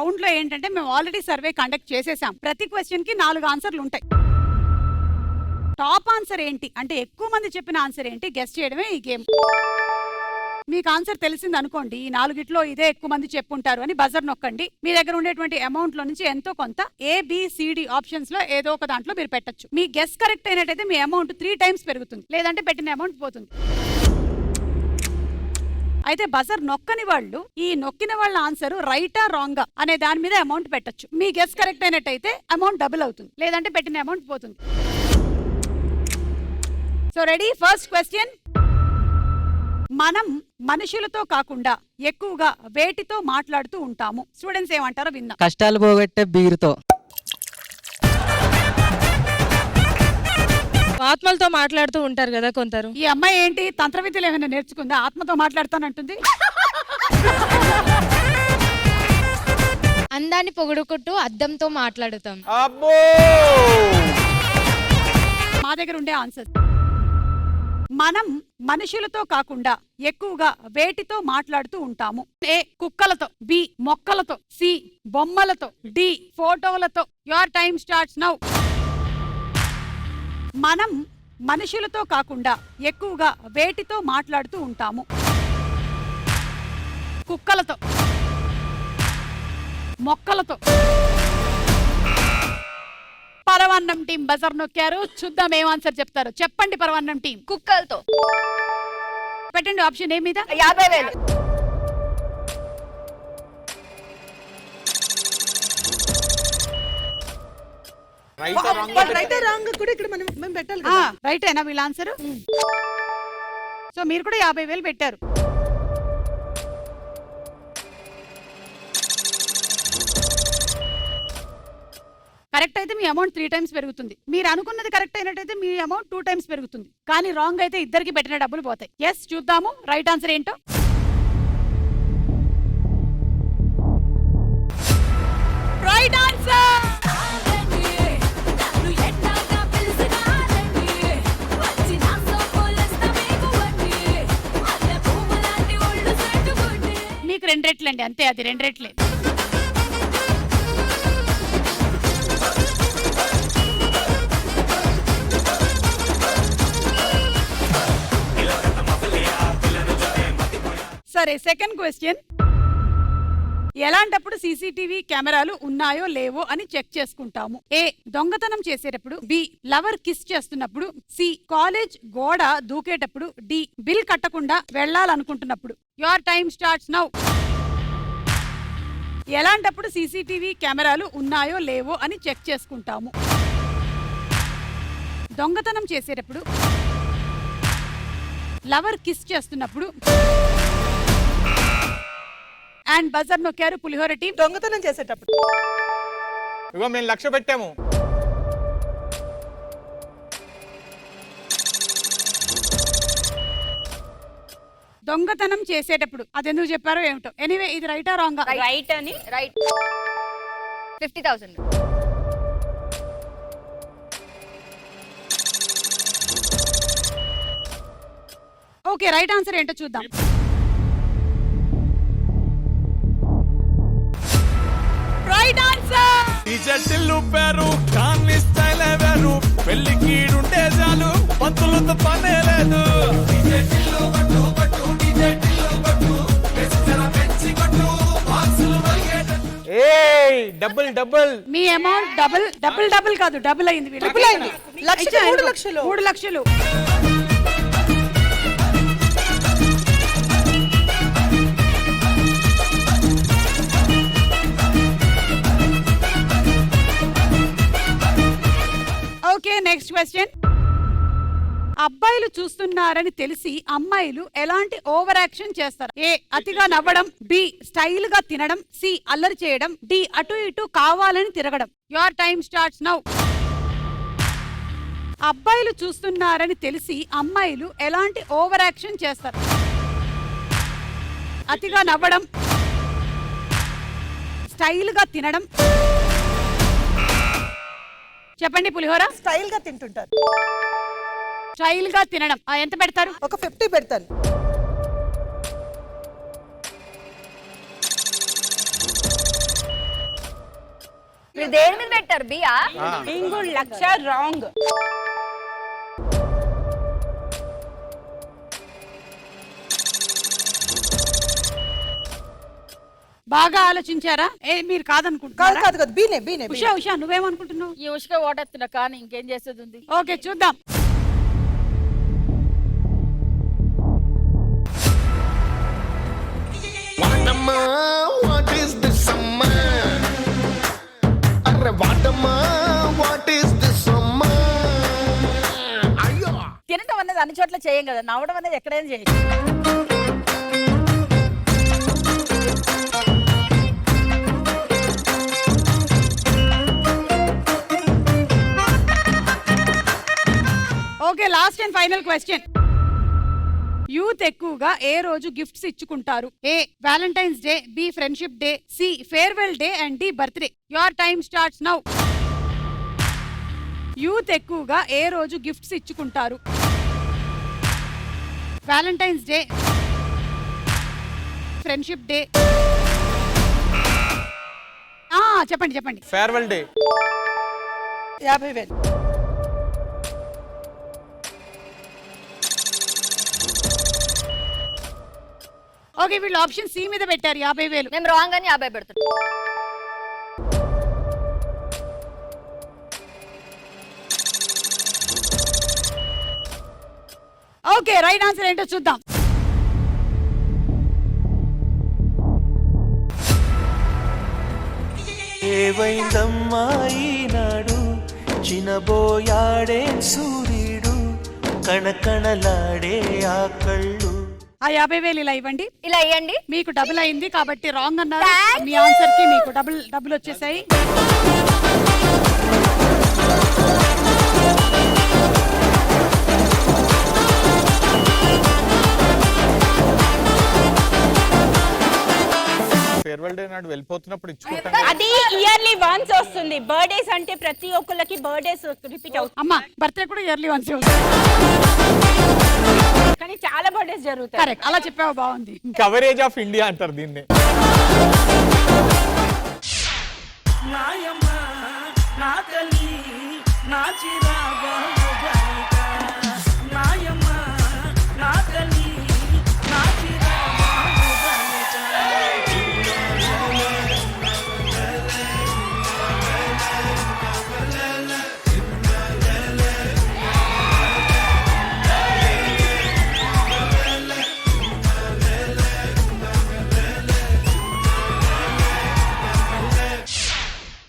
Round లో ఏంటంటే మేము ఆల్రెడీ సర్వే కండక్ట్ చేసేసాం. ప్రతి క్వశ్చన్ కి 4 ఆన్సర్లు ఉంటాయి. టాప్ ఆన్సర్ ఏంటి అంటే ఎక్కువ మంది చెప్పిన ఆన్సర్ ఏంటి గెస్ చేయడమే ఈ గేమ్. మీకు ఆన్సర్ తెలిసింది అనుకోండి, ఈ 4గిట్లో ఇదే ఎక్కువ మంది చెప్పుంటారు అని బజర్ నొక్కండి. మీ దగ్గర ఉండేటువంటి అమౌంట్ లో నుంచి ఎంతో కొంత ABCD ఆప్షన్స్ లో ఏదో ఒక దాంట్లో మీరు పెట్టచ్చు. మీ గెస్ కరెక్ట్ అయినట్టయితే మీ అమౌంట్ 3 టైమ్స్ పెరుగుతుంది, లేదంటే పెట్టిన అమౌంట్ పోతుంది. అయితే బజర్ నొక్కని వాళ్ళు ఈ నొక్కిన వాళ్ళ ఆన్సర్ రైటా రాంగా అనే దాని మీద అమౌంట్ పెట్టచ్చు. మీ గెస్ కరెక్ట్ అయినట్టయితే అమౌంట్ డబుల్ అవుతుంది, లేదంటే పెట్టిన అమౌంట్ పోతుంది. So ready, first question. మనం మనుషులతో కాకుండా ఎక్కువగా వేటితో మాట్లాడుతూ ఉంటాము? స్టూడెంట్స్ ఏమంటారో విన్నా. కష్టాలు పోగొట్టే బీరుతో. ఆత్మలతో మాట్లాడుతూ ఉంటారు కదా కొందరు. ఈ అమ్మాయి ఏంటి తంత్ర విద్యలు ఏమైనా నేర్చుకుందా? ఆత్మతో మాట్లాడతానంటుంది. అందాన్ని పొగుడుకుంటూ అద్దంతో మాట్లాడుతాం. మా దగ్గర ఉండే ఆన్సర్. మనం మనుషులతో కాకుండా ఎక్కువగా వేటితో మాట్లాడుతూ ఉంటాము? A కుక్కలతో, B మొక్కలతో, C బొమ్మలతో, D ఫోటోలతో. Your time starts now. మనం మనుషులతో కాకుండా ఎక్కువగా వేటితో మాట్లాడుతూ ఉంటాము? కుక్కలతో, మొక్కలతో. పరవాన్నం టీం బజర్ నొక్కారు. చూద్దాం ఏం ఆన్సర్ చెప్తారు. చెప్పండి పరవాన్నం టీం. కుక్కలతో. పెట్టండి ఆప్షన్ ఏ మీద. 50,000. రైటేనా వీళ్ళ ఆన్సర్? సో మీరు కూడా 50,000 పెట్టారు. కరెక్ట్ అయితే మీ అమౌంట్ 3 టైమ్స్ పెరుగుతుంది. మీరు అనుకున్నది కరెక్ట్ అయినట్టయితే మీ అమౌంట్ 2 టైమ్స్ పెరుగుతుంది. కానీ రాంగ్ అయితే ఇద్దరికి పెట్టిన డబ్బులు పోతాయి. ఎస్, చూద్దాము రైట్ ఆన్సర్ ఏంటో. Right answer. మీకు 2 రెట్లండి, అంతే, అది 2 రెట్లే. సరే, సెకండ్ క్వశ్చన్. ఎలాంటప్పుడు సీసీటీవీ కెమెరాలు ఉన్నాయో లేవో అని చెక్ చేసుకుంటాము? A దొంగతనం చేసేటప్పుడు, B లవర్ కిస్ చేస్తున్నప్పుడు, C కాలేజ్ గోడ దూకేటప్పుడు, D బిల్ కట్టకుండా వెళ్ళాలనుకుంటున్నప్పుడు. Your time starts now. ఎలాంటప్పుడు సీసీటీవీ కెమెరాలు ఉన్నాయో లేవో అని చెక్ చేసుకుంటాము? దొంగతనం చేసేటప్పుడు, లవర్ కిస్ చేస్తున్నప్పుడు. అండ్ బజర్ నొక్కారు పులిహోర టీం. దొంగతనం చేసేటప్పుడు. ఇగో మేము 1,00,000 పెట్టాము. దొంగతనం చేసేటప్పుడు అదెందుకు చెప్పారో ఏమిటో. ఎనీవే, ఇది రైటా రాంగా? రైట్ అని. రైట్. 50,000. ఓకే, రైట్ ఆన్సర్ ఏంటో చూద్దాం. Right answer. డిజెటిల్లు పేరు కాన్ని స్టైల్ వేరు పెళ్లికి ఉంటే చాలు పంతులతో పనే లేదు. డిజెటిల్లు పట్టు పట్టు డిజెటిల్లు పట్టు వెచ్చన పెంచి కొట్టు బాక్సులు మరిగేటట్టు. ఏయ్ డబుల్ డబుల్. మీ అమౌంట్ డబుల్ డబుల్ డబుల్ కాదు, డబుల్ అయింది. ట్రిపుల్ అయింది. 3 లక్షలు. 3 లక్షలు. Okay, next question. అబ్బాయిలు చూస్తున్నారని తెలిసి అమ్మాయిలు ఎలాంటి ఓవర్ యాక్షన్ చేస్తారు? A అతిగా నవ్వడం, B స్టైల్ గా తినడం, C అల్లరి చేయడం, D అటు ఇటు కావాలని తిరగడం. Your time starts now. అబ్బాయిలు చూస్తున్నారని తెలిసి అమ్మాయిలు ఎలాంటి ఓవర్ యాక్షన్ చేస్తారు? అతిగా నవ్వడం, స్టైల్ గా తినడం. చెప్పండి పులిహోర. స్టైల్ గా తింటుంటారు. స్టైల్ గా తినడం. ఎంత పెడతారు? ఒక 50 పెడతాను. మీరు దేని మీద పెట్టారు బియా? ఇంగుడు లక్ష రాంగ్. బాగా ఆలోచించారా? మీరు కాదు కాదనుకుంటున్నారా? కాదు కాదు బీనే బీనే ఉషా ఉషా నువ్వేమనుకుంటున్నావు? ఈ ఉష్క ఓటెత్తున్నా కానీ ఇంకేం చేసేది ఉంది. ఓకే చూద్దాం. వాటమ్మా వాట్ ఈస్ దిస్ అమ్మా, అరే వాటమ్మా వాట్ ఈస్ దిస్ అమ్మా. అయ్యో తినటం అనేది అన్ని చోట్ల చేయం కదా, నవ్వడం అనేది ఎక్కడైనా చేయొచ్చు. Okay last and final question. Youth ఎక్కువగా ఏ రోజు గిఫ్ట్స్ ఇచ్చుకుంటారు? A Valentine's day, B friendship day, C farewell day and D birthday. Your time starts now. Youth ఎక్కువగా ఏ రోజు గిఫ్ట్స్ ఇచ్చుకుంటారు? Valentine's day, friendship day. చెప్పండి చెప్పండి. Farewell day. 50,000. ఓకే వీళ్ళు ఆప్షన్ సి మీద పెట్టారు 50,000. మేము రాంగ్ అని 50 పెడుతున్నాం. ఓకే రైట్ ఆన్సర్ ఏంటో చూద్దాం. ఏవైందమ్మా ఈనాడు చినబోయాడే సూర్యుడు కణకణలాడే ఆ కళ్ళు. ఆ 50,000 ఇలా ఇవ్వండి. ఇలా ఇవ్వండి. మీకు డబుల్ అయింది కాబట్టి రాంగ్ అన్నారు. మీ ఆన్సర్ కి మీకు డబుల్ వచ్చేసాయి. ఫేర్వెల్ డే నాడు వెళ్ళిపోతున్నప్పుడు ఇచ్చుకుంటాం. అది ఇయర్లీ వన్స్ వస్తుంది. బర్త్డేస్ అంటే ప్రతి ఒక్కరికి బర్త్డేస్ రిపీట్ అవుతుంది. అమ్మా బర్త్డే కూడా ఇయర్లీ వన్స్ కానీ చాలా బర్త్డేస్ జరుగుతాయి. కరెక్ట్ అలా చెప్పావు బాగుంది. కవరేజ్ ఆఫ్ ఇండియా అంటారు దీన్ని. నాయమ్మ నా తల్లి నా చిరాగా